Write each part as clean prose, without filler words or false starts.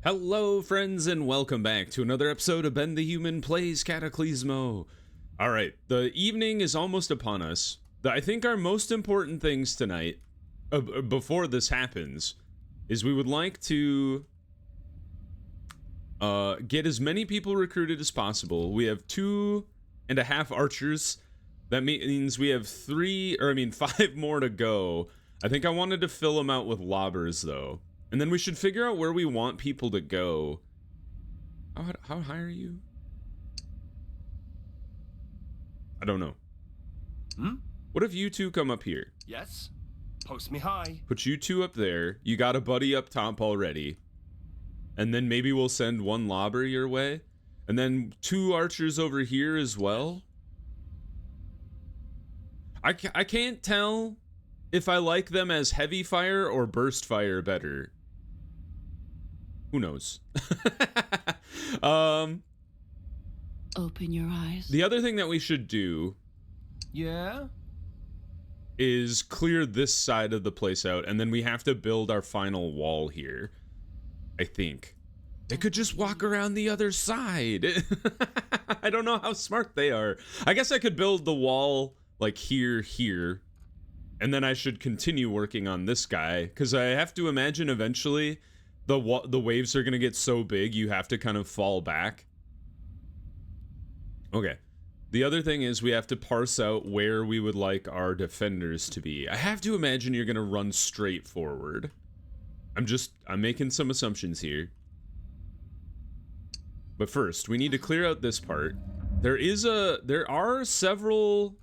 Hello, friends, and welcome back to another episode of Ben the Human Plays Cataclismo. Alright, the evening is almost upon us. I think our most important things tonight, before this happens, is we would like to get as many people recruited as possible. We have 2.5 archers. That means we have 5 more to go. I think I wanted to fill them out with lobbers, though. And then we should figure out where we want people to go. How high are you? I don't know. What if you two come up here? Yes. Post me high. Put you two up there. You got a buddy up top already. And then maybe we'll send one lobber your way. And then 2 archers over here as well. I can't tell if I like them as heavy fire or burst fire better. Who knows? Open your eyes. The other thing that we should do is clear this side of the place out, and then we have to build our final wall here. I think. They could just walk around the other side. I don't know how smart they are. I guess I could build the wall like here, and then I should continue working on this guy, because I have to imagine eventually the waves are going to get so big you have to kind of fall back. Okay. The other thing is we have to parse out where we would like our defenders to be. I have to imagine you're going to run straight forward. I'm making some assumptions here. But first, we need to clear out this part. There are several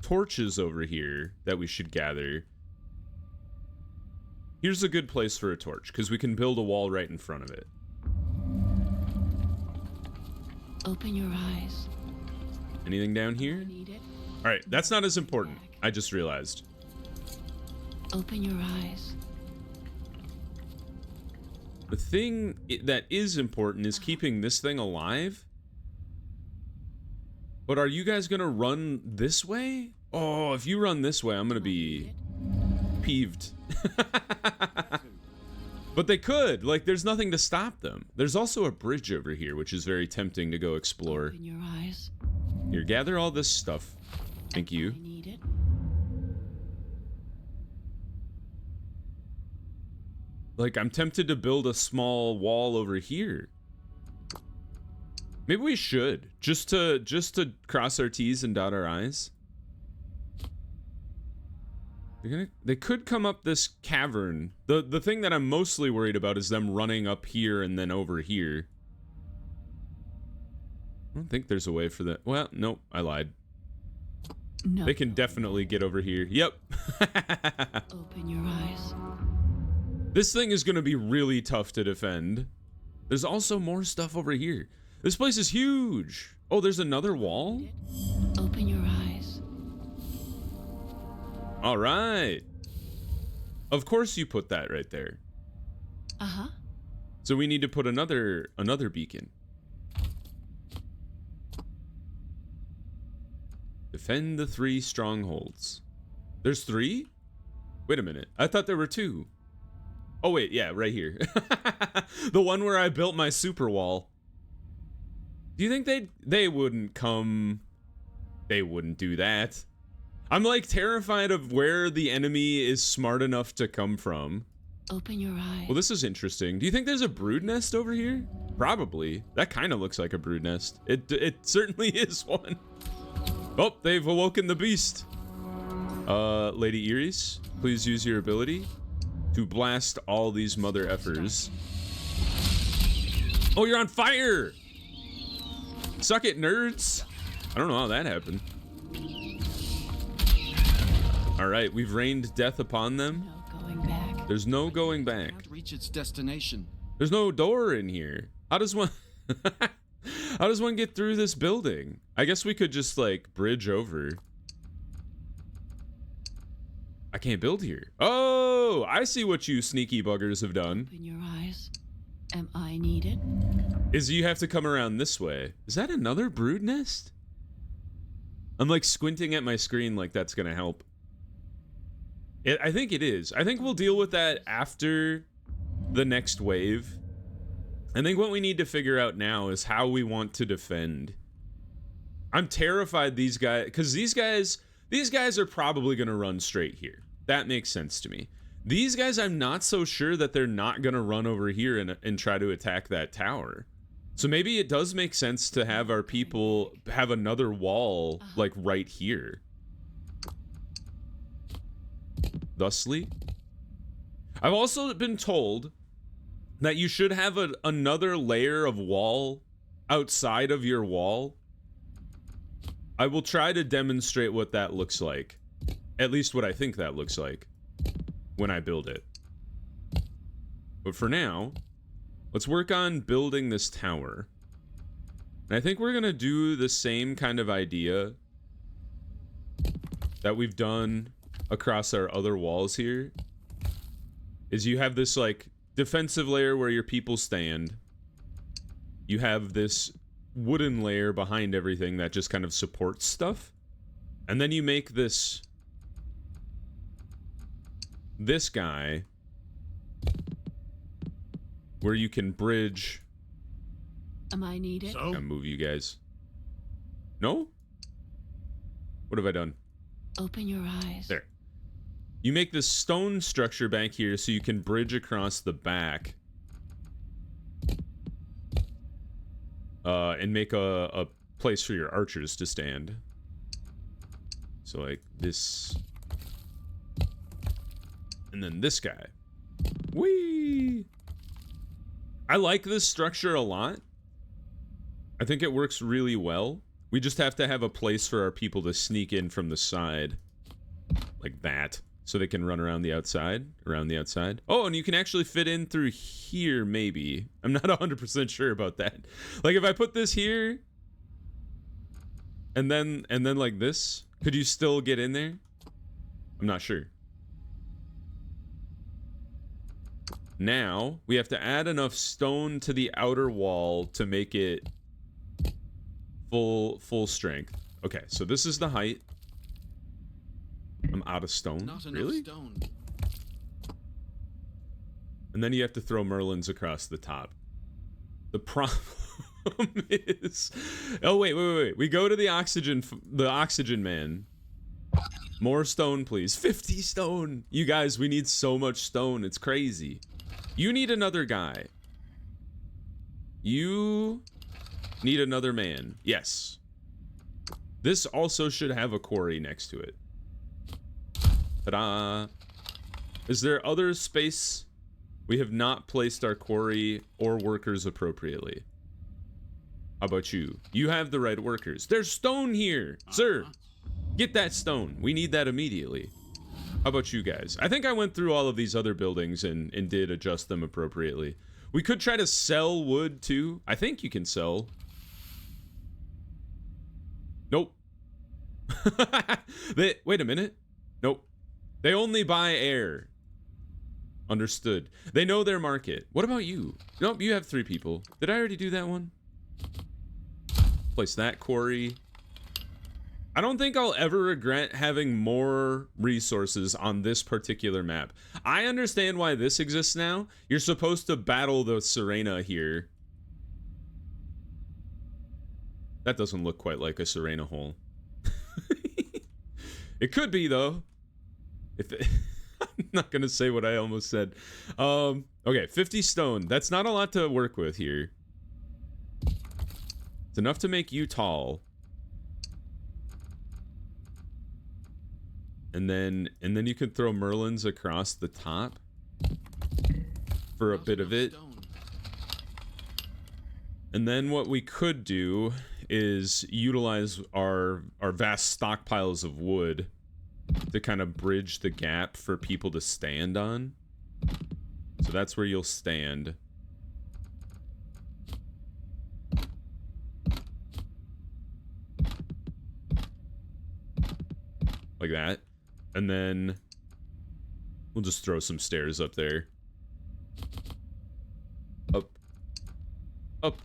torches over here that we should gather. Here's a good place for a torch, because we can build a wall right in front of it. Open your eyes. Anything down here? Alright, that's not as important. I just realized. Open your eyes. The thing that is important is keeping this thing alive. But are you guys gonna run this way? Oh, if you run this way, I'm gonna be peeved. But they could. Like, there's nothing to stop them. There's also a bridge over here, which is very tempting to go explore. Open your eyes. Here, gather all this stuff. Thank you. I need it. Like, I'm tempted to build a small wall over here. Maybe we should, just to cross our T's and dot our I's. They could come up this cavern. The thing that I'm mostly worried about is them running up here and then over here. I don't think there's a way for that. Well, nope, I lied. No. They can definitely get over here. Yep. Open your eyes. This thing is going to be really tough to defend. There's also more stuff over here. This place is huge. Oh, there's another wall? Open your eyes. All right. Of course you put that right there. Uh-huh. So we need to put another beacon. Defend the 3 strongholds. There's 3? Wait a minute. I thought there were 2. Oh wait, yeah, right here. The one where I built my super wall. Do you think they wouldn't come? They wouldn't do that. I'm like terrified of where the enemy is smart enough to come from. Open your eyes. Well, this is interesting. Do you think there's a brood nest over here? Probably. That kind of looks like a brood nest. It certainly is one. Oh, they've awoken the beast. Lady Iris, please use your ability to blast all these mother effers. Oh, you're on fire! Suck it, nerds! I don't know how that happened. Alright, we've rained death upon them. No going back. There's no going back. Can't reach its destination. There's no door in here. How does one... How does one get through this building? I guess we could just, like, bridge over. I can't build here. Oh, I see what you sneaky buggers have done. Open your eyes. Am I needed? Is you have to come around this way. Is that another brood nest? I'm like squinting at my screen like that's gonna help. I think it is. I think we'll deal with that after the next wave. I think what we need to figure out now is how we want to defend. I'm terrified these guys, because these guys are probably going to run straight here. That makes sense to me. These guys, I'm not so sure that they're not going to run over here and try to attack that tower. So maybe it does make sense to have our people have another wall, like, right here. Thusly. I've also been told that you should have another layer of wall outside of your wall. I will try to demonstrate what that looks like. At least what I think that looks like when I build it. But for now, let's work on building this tower. And I think we're gonna do the same kind of idea that we've done across our other walls here. Is you have this, like, defensive layer where your people stand. You have this wooden layer behind everything that just kind of supports stuff. And then you make this guy where you can bridge. Am I needed? So? I'll move you guys. No? What have I done? Open your eyes. There. You make this stone structure back here so you can bridge across the back. And make a place for your archers to stand. So, like, this. And then this guy. Whee! I like this structure a lot. I think it works really well. We just have to have a place for our people to sneak in from the side. Like that. So they can run around the outside. Oh, and you can actually fit in through here, maybe. I'm not 100% sure about that. Like, if I put this here, and then like this, could you still get in there? I'm not sure. Now, we have to add enough stone to the outer wall to make it full strength. Okay, so this is the height. I'm out of stone. Not enough really? stone. And then you have to throw merlins across the top. The problem is... Oh, wait. We go to the oxygen man. More stone, please. 50 stone. You guys, we need so much stone. It's crazy. You need another guy. You need another man. Yes. This also should have a quarry next to it. Ta-da! Is there other space? We have not placed our quarry or workers appropriately. How about you? You have the right workers. There's stone here! Sir! Get that stone. We need that immediately. How about you guys? I think I went through all of these other buildings and did adjust them appropriately. We could try to sell wood, too. I think you can sell. Nope. Wait a minute. Nope. They only buy air. Understood. They know their market. What about you? Nope, you have 3 people. Did I already do that one? Place that quarry. I don't think I'll ever regret having more resources on this particular map. I understand why this exists now. You're supposed to battle the Serena here. That doesn't look quite like a Serena hole. It could be, though. I'm not gonna say what I almost said. Okay, 50 stone. That's not a lot to work with here. It's enough to make you tall. And then you can throw merlins across the top for a bit of it. And then what we could do is utilize our vast stockpiles of wood to kind of bridge the gap for people to stand on. So that's where you'll stand. Like that. And then we'll just throw some stairs up there. Up. Up.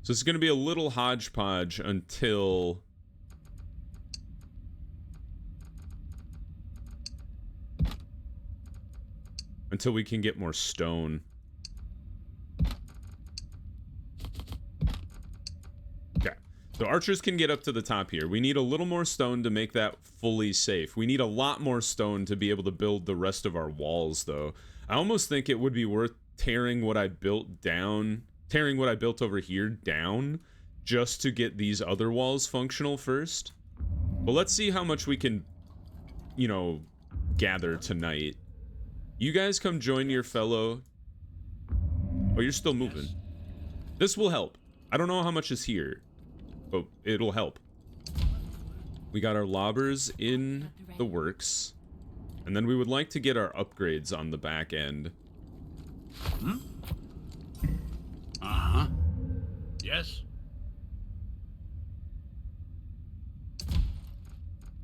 So it's going to be a little hodgepodge until we can get more stone. So archers can get up to the top here. We need a little more stone to make that fully safe. We need a lot more stone to be able to build the rest of our walls, though. I almost think it would be worth tearing what I built over here down, just to get these other walls functional first. But let's see how much we can, you know, gather tonight. You guys come join your fellow... Oh, you're still moving. This will help. I don't know how much is here, but it'll help. We got our lobbers in the works. And then we would like to get our upgrades on the back end. Hmm? Uh-huh. Yes.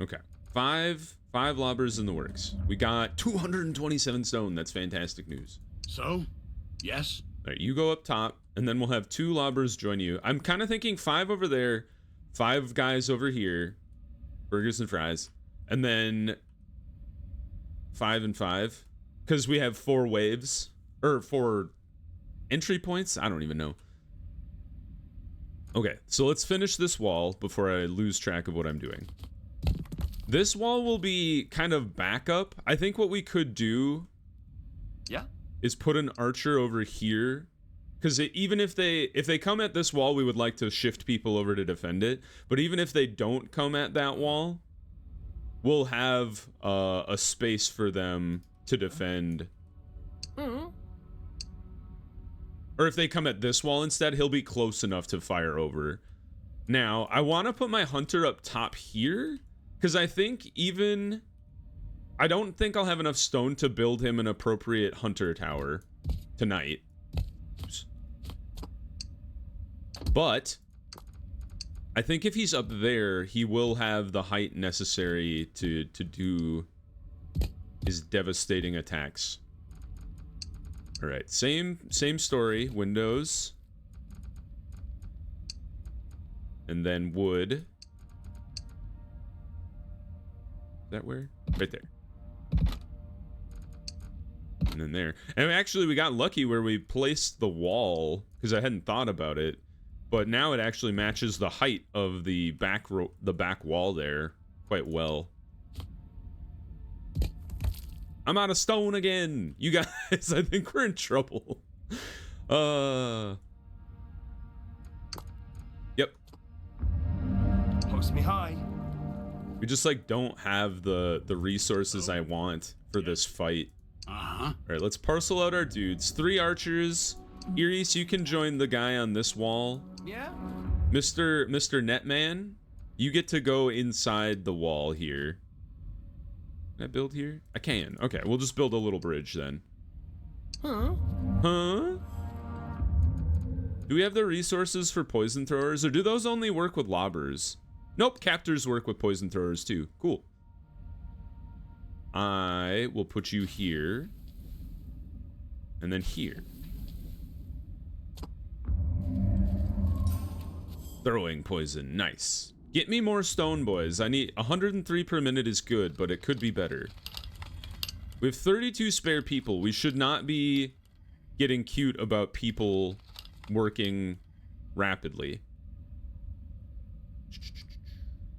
Okay. Five lobbers in the works. We got 227 stone. That's fantastic news. So? Yes. All right, you go up top, and then we'll have 2 lobbers join you. I'm kind of thinking 5 over there, 5 guys over here, burgers and fries, and then 5 and 5, because we have 4 waves, or 4 entry points? I don't even know. Okay, so let's finish this wall before I lose track of what I'm doing. This wall will be kind of backup. I think what we could do... Yeah? Is put an archer over here, because even if they come at this wall, we would like to shift people over to defend it. But even if they don't come at that wall, we'll have a space for them to defend. Or if they come at this wall instead, he'll be close enough to fire over. Now, I want to put my hunter up top here, because I think I don't think I'll have enough stone to build him an appropriate hunter tower tonight. Oops. But I think if he's up there, he will have the height necessary to do his devastating attacks. All right, same story. Windows, and then wood. Is that where? Right there. And then there. And actually, we got lucky where we placed the wall, because I hadn't thought about it. But now it actually matches the height of the back wall there quite well. I'm out of stone again. You guys, I think we're in trouble. Yep. Post me high. We just like don't have the resources I want for this fight. Uh-huh. All right, let's parcel out our dudes. 3 archers. Iris, you can join the guy on this wall. Yeah? Mr. Netman, you get to go inside the wall here. Can I build here? I can. Okay, we'll just build a little bridge then. Huh? Huh? Do we have the resources for poison throwers, or do those only work with lobbers? Nope, captors work with poison throwers too. Cool. I will put you here. And then here. Throwing poison. Nice. Get me more stone, boys. I need 103 per minute is good, but it could be better. We have 32 spare people. We should not be getting cute about people working rapidly.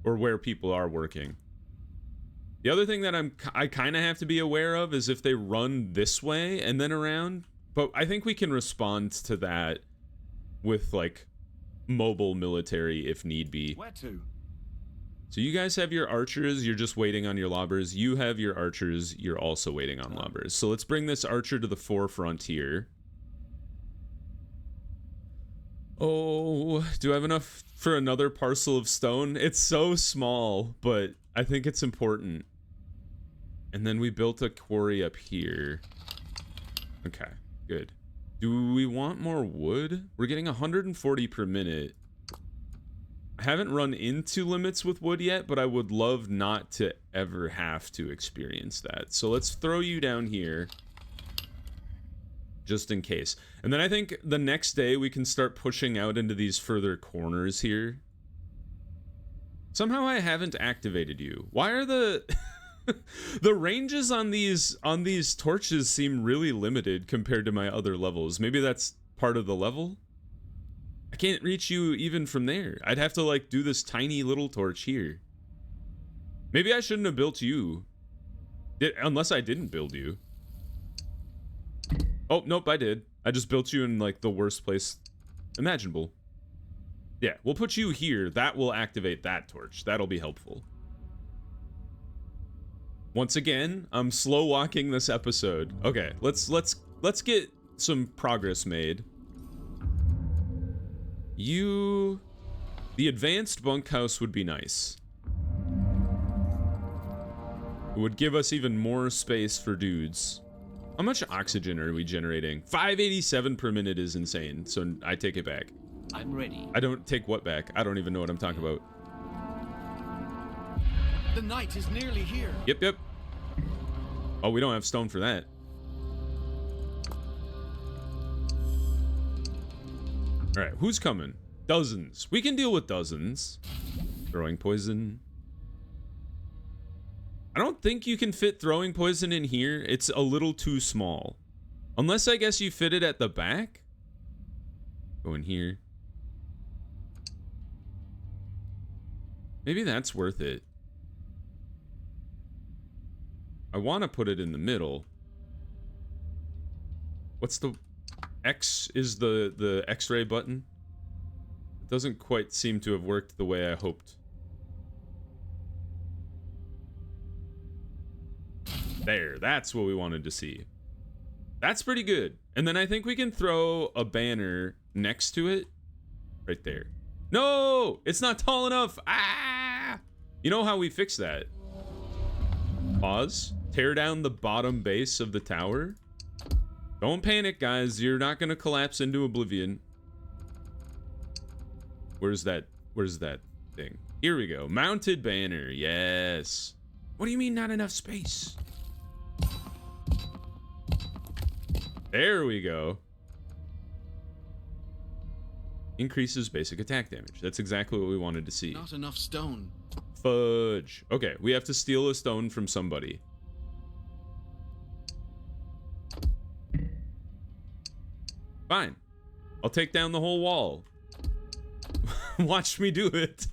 Or where people are working. The other thing that I kind of have to be aware of is if they run this way and then around. But I think we can respond to that with, like, mobile military if need be. Where to? So you guys have your archers, you're just waiting on your lobbers. You have your archers, you're also waiting on lobbers. So let's bring this archer to the forefront here. Oh, do I have enough for another parcel of stone? It's so small, but I think it's important. And then we built a quarry up here. Okay, good. Do we want more wood? We're getting 140 per minute. I haven't run into limits with wood yet, but I would love not to ever have to experience that. So let's throw you down here, just in case. And then I think the next day we can start pushing out into these further corners here. Somehow I haven't activated you. Why are the the ranges on these torches seem really limited compared to my other levels? Maybe that's part of the level? I can't reach you even from there. I'd have to like do this tiny little torch here. Maybe I shouldn't have built you. Unless I didn't build you. Oh, nope, I did. I just built you in like the worst place imaginable. Yeah, we'll put you here. That will activate that torch. That'll be helpful. Once again, I'm slow walking this episode. Okay, let's get some progress made. The advanced bunkhouse would be nice. It would give us even more space for dudes. How much oxygen are we generating? 587 per minute is insane, so I take it back. I'm ready. I don't take what back? I don't even know what I'm talking about. The night is nearly here. Yep. Oh, we don't have stone for that. All right, who's coming? Dozens. We can deal with dozens. Throwing poison. I don't think you can fit throwing poison in here. It's a little too small. Unless I guess you fit it at the back. Go in here. Maybe that's worth it. I want to put it in the middle. What's the... X is the X-ray button? It doesn't quite seem to have worked the way I hoped. There, that's what we wanted to see. That's pretty good. And then I think we can throw a banner next to it. Right there. No! It's not tall enough! Ah! You know how we fix that? Pause. Tear down the bottom base of the tower. Don't panic, guys. You're not gonna collapse into oblivion. Where's that thing? Here we go. Mounted banner. Yes. What do you mean not enough space? There we go. Increases basic attack damage. That's exactly what we wanted to see. Not enough stone. Fudge. Okay, we have to steal a stone from somebody. Fine. I'll take down the whole wall. Watch me do it.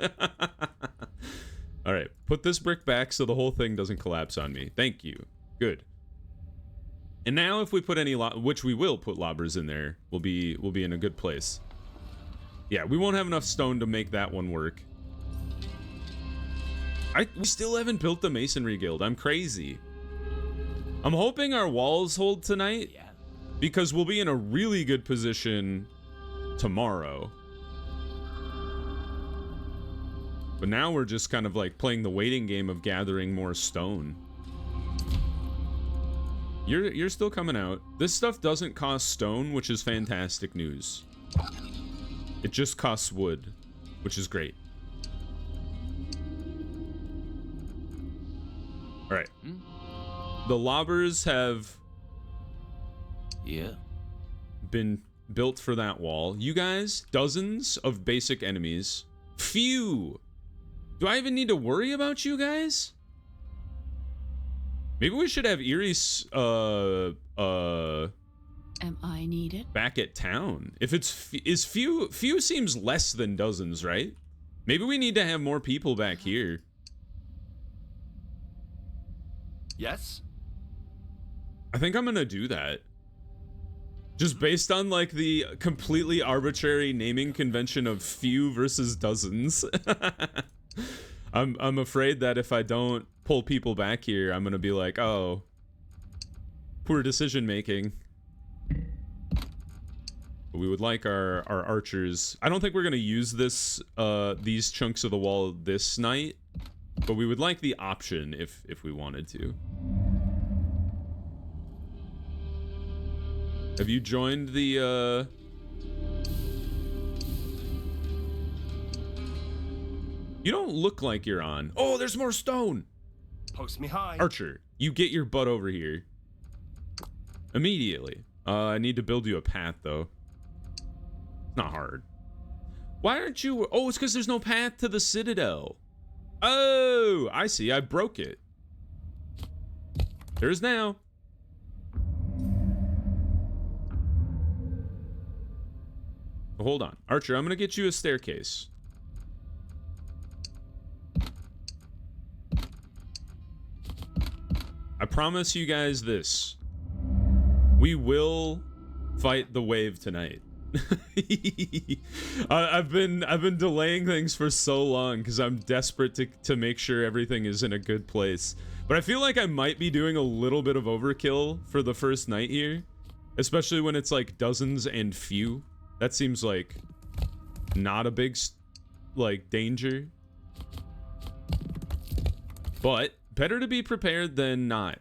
All right, put this brick back so the whole thing doesn't collapse on me. Thank you. Good. And now if we put any which we will put lobbers in there, we'll be in a good place. Yeah, we won't have enough stone to make that one work. We still haven't built the masonry guild. I'm crazy. I'm hoping our walls hold tonight, because we'll be in a really good position tomorrow. But now we're just kind of like playing the waiting game of gathering more stone. You're still coming out. This stuff doesn't cost stone, which is fantastic news. It just costs wood, which is great. All right. The lobbers have been built for that wall. You guys, dozens of basic enemies. Phew. Do I even need to worry about you guys? Maybe we should have Erie's, Am I needed? back at town. If it's, few seems less than dozens, right? Maybe we need to have more people back here. Yes? I think I'm gonna do that. Just based on like the completely arbitrary naming convention of few versus dozens. I'm afraid that if I don't pull people back here, I'm gonna be like, oh, poor decision making. We would like our archers. I don't think we're gonna use this these chunks of the wall this night, but we would like the option if we wanted to. Have you joined the You don't look like you're on. Oh, there's more stone. Post me high. Archer, you get your butt over here. Immediately. I need to build you a path, though. It's not hard. Why aren't you... Oh, it's because there's no path to the Citadel. Oh, I see. I broke it. There's now. Hold on. Archer, I'm going to get you a staircase. I promise you guys this. We will fight the wave tonight. I've been delaying things for so long because I'm desperate to make sure everything is in a good place. But I feel like I might be doing a little bit of overkill for the first night here, especially when it's like dozens and few. That seems like not a big like danger. But better to be prepared than not.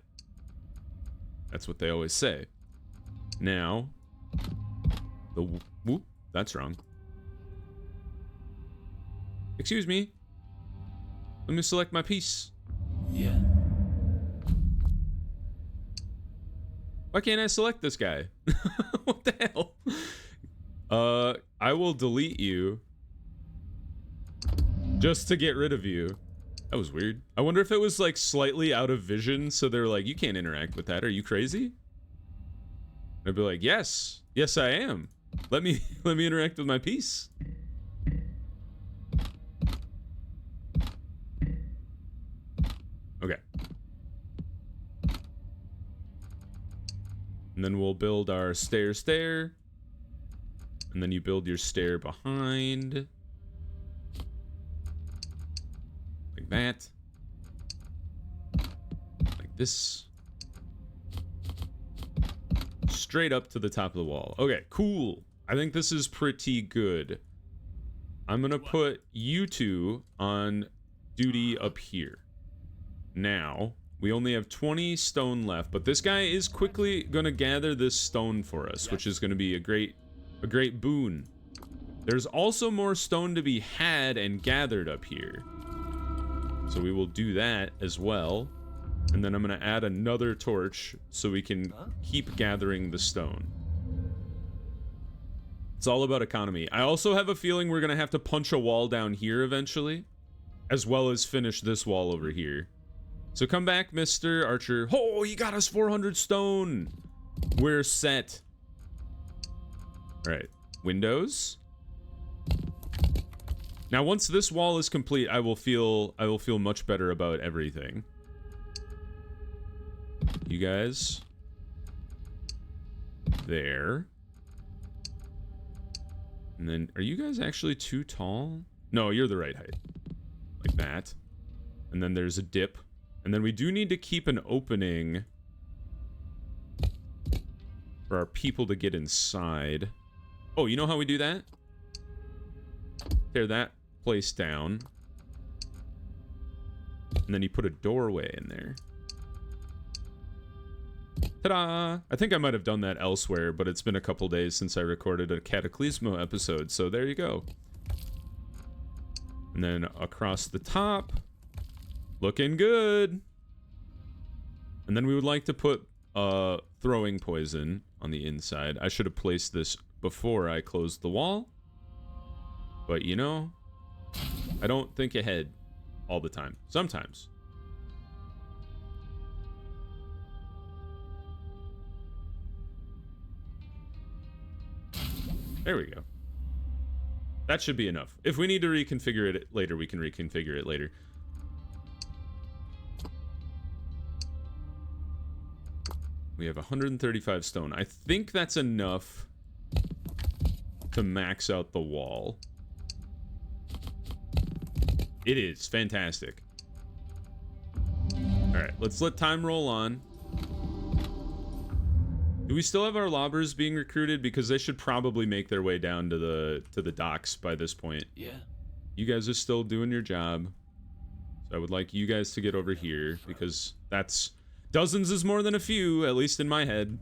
That's what they always say. Now, whoop, that's wrong. Excuse me. Let me select my piece. Yeah. Why can't I select this guy? What the hell? I will delete you just to get rid of you. That was weird. I wonder if it was like slightly out of vision, so they're like, you can't interact with that. Are you crazy? I'd be like, yes, I am. Let me interact with my piece. Okay. And then we'll build our stair. And then you build your stair behind. Like that. Like this. Straight up to the top of the wall. Okay, cool. I think this is pretty good. I'm gonna put you two on duty up here. Now, we only have 20 stone left, but this guy is quickly gonna gather this stone for us, which is gonna be a great boon. There's also more stone to be had and gathered up here. So we will do that as well. And then I'm going to add another torch so we can keep gathering the stone. It's all about economy. I also have a feeling we're going to have to punch a wall down here eventually, as well as finish this wall over here. So come back, Mr. Archer. Oh, he got us 400 stone. We're set. All right, windows. Now, once this wall is complete, I will feel much better about everything. You guys there. And then, are you guys actually too tall? No, you're the right height. Like that. And then there's a dip. And then we do need to keep an opening for our people to get inside. Oh, you know how we do that? Tear that place down. And then you put a doorway in there. Ta-da! I think I might have done that elsewhere, but it's been a couple days since I recorded a Cataclismo episode, so there you go. And then across the top. Looking good! And then we would like to put throwing poison on the inside. I should have placed this before I closed the wall. But you know, I don't think ahead all the time. Sometimes. There we go. That should be enough. If we need to reconfigure it later, we can reconfigure it later. We have 135 stone. I think that's enough to max out the wall. It is fantastic. All right, let's let time roll on. Do we still have our lobbers being recruited? Because they should probably make their way down to the docks by this point. Yeah. You guys are still doing your job. So I would like you guys to get over here because that's dozens is more than a few, at least in my head.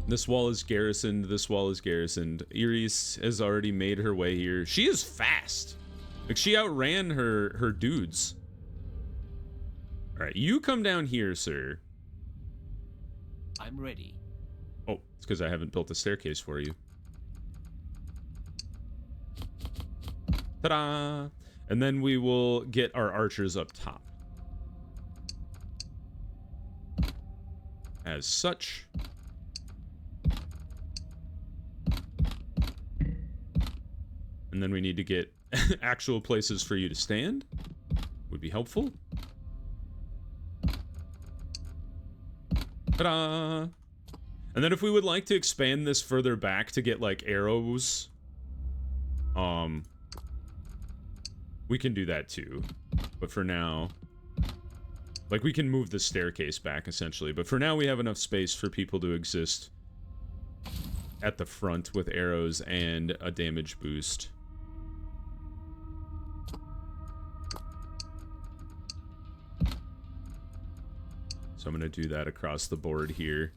This wall is garrisoned. This wall is garrisoned. Iris has already made her way here. She is fast. Like, she outran her dudes. All right, you come down here, sir. I'm ready. Oh, it's because I haven't built a staircase for you. Ta-da! And then we will get our archers up top. As such. And then we need to get actual places for you to stand. Would be helpful. Ta-da! And then if we would like to expand this further back to get, like, arrows, we can do that too. But for now, like, we can move the staircase back, essentially. But for now, we have enough space for people to exist at the front with arrows and a damage boost. So I'm going to do that across the board here.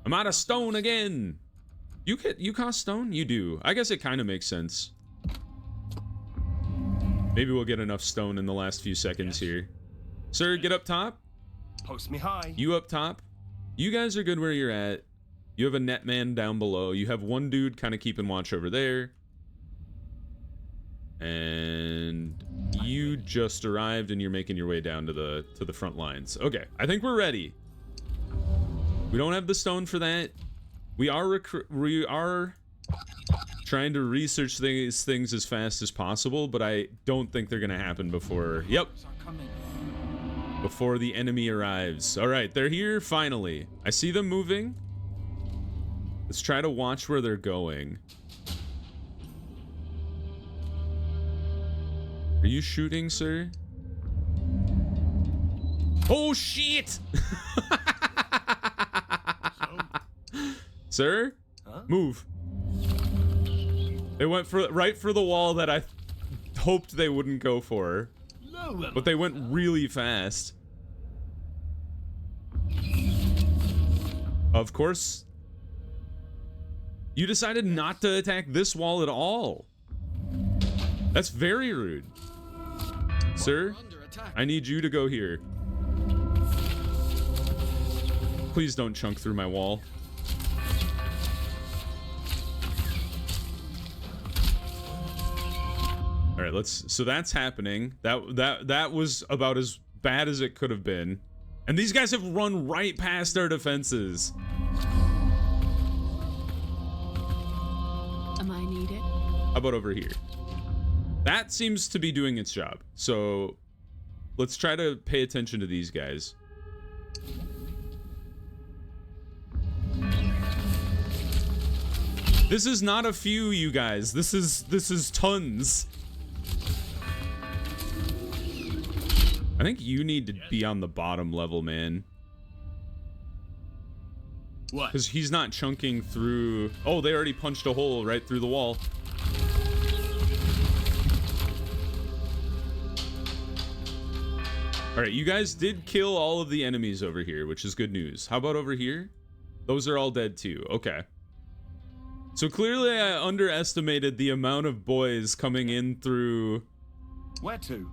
I'm out of stone again! You cost stone? You do. I guess it kind of makes sense. Maybe we'll get enough stone in the last few seconds here. Sir, get up top. Post me high. You up top. You guys are good where you're at. You have a net man down below. You have one dude kind of keeping watch over there. And you just arrived and you're making your way down to the front lines. Okay, I think we're ready. We don't have the stone for that. We are trying to research these things as fast as possible, but I don't think they're gonna happen before. Yep. Before the enemy arrives. All right, they're here finally. I see them moving. Let's try to watch where they're going. Are you shooting, sir? Oh, shit! Sir? Huh? Move. They went right for the wall that I hoped they wouldn't go for. But they went really fast. Of course. You decided not to attack this wall at all. That's very rude. Sir, I need you to go here. Please don't chunk through my wall. All right, so that's happening. That was about as bad as it could have been. And these guys have run right past our defenses. Am I needed? How about over here? That seems to be doing its job. So let's try to pay attention to these guys. This is not a few, you guys. This is tons. I think you need to be on the bottom level, man. What? Because he's not chunking through... Oh, they already punched a hole right through the wall. Alright, you guys did kill all of the enemies over here, which is good news. How about over here? Those are all dead too. Okay. So clearly I underestimated the amount of boys coming in through... Where to?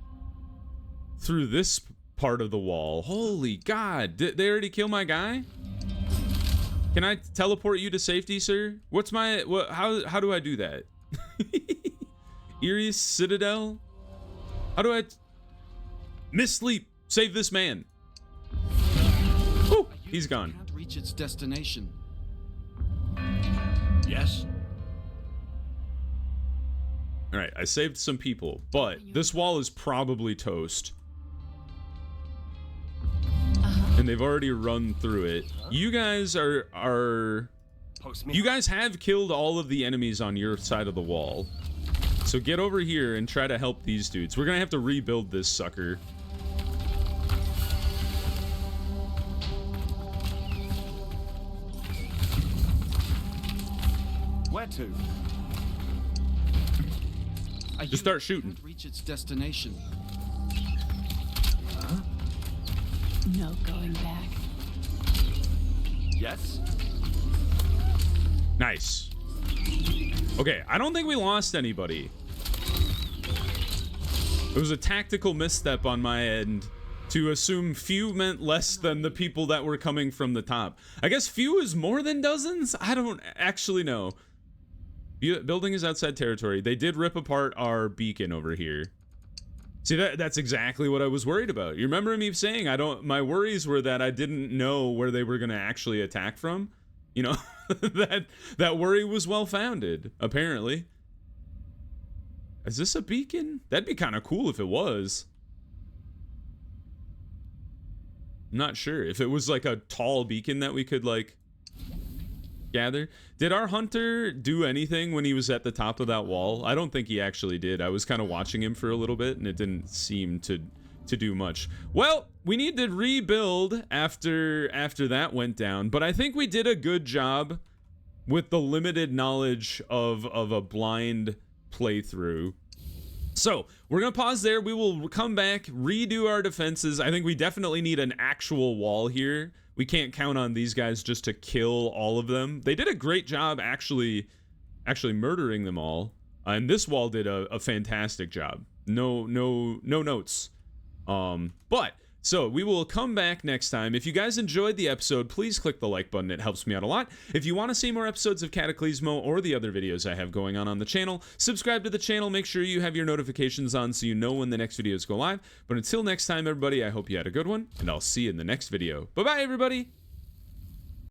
Through this part of the wall. Holy God. Did they already kill my guy? Can I teleport you to safety, sir? What's my... How do I do that? Eerie Citadel? How do I... Miss Sleep, save this man. Whew, he's gone. Can't reach its destination. Yes. All right, I saved some people, but this wall is probably toast. And they've already run through it. You guys are Post me. you guys have killed all of the enemies on your side of the wall. So get over here and try to help these dudes. We're gonna have to rebuild this sucker. Where to? Just start shooting. Can't reach its destination. No going back. Yes. Nice. Okay, I don't think we lost anybody. It was a tactical misstep on my end to assume few meant less than the people that were coming from the top. I guess few is more than dozens? I don't actually know. Building is outside territory. They did rip apart our beacon over here. See, that's exactly what I was worried about. You remember me saying my worries were that I didn't know where they were going to actually attack from? You know, that worry was well founded, apparently. Is this a beacon? That'd be kind of cool if it was. I'm not sure if it was like a tall beacon that we could like gather. Did our hunter do anything when he was at the top of that wall? I don't think he actually did. I was kind of watching him for a little bit and it didn't seem to do much. Well, we need to rebuild after that went down, but I think we did a good job with the limited knowledge of a blind playthrough. So we're gonna pause there. We will come back, redo our defenses. I think we definitely need an actual wall here. We can't count on these guys just to kill all of them. They did a great job actually murdering them all, and this wall did a fantastic job. No notes. But so we will come back next time. If you guys enjoyed the episode, please click the like button. It helps me out a lot. If you want to see more episodes of Cataclismo or the other videos I have going on the channel, subscribe to the channel. Make sure you have your notifications on so you know when the next videos go live. But until next time, everybody, I hope you had a good one, and I'll see you in the next video. Bye-bye, everybody!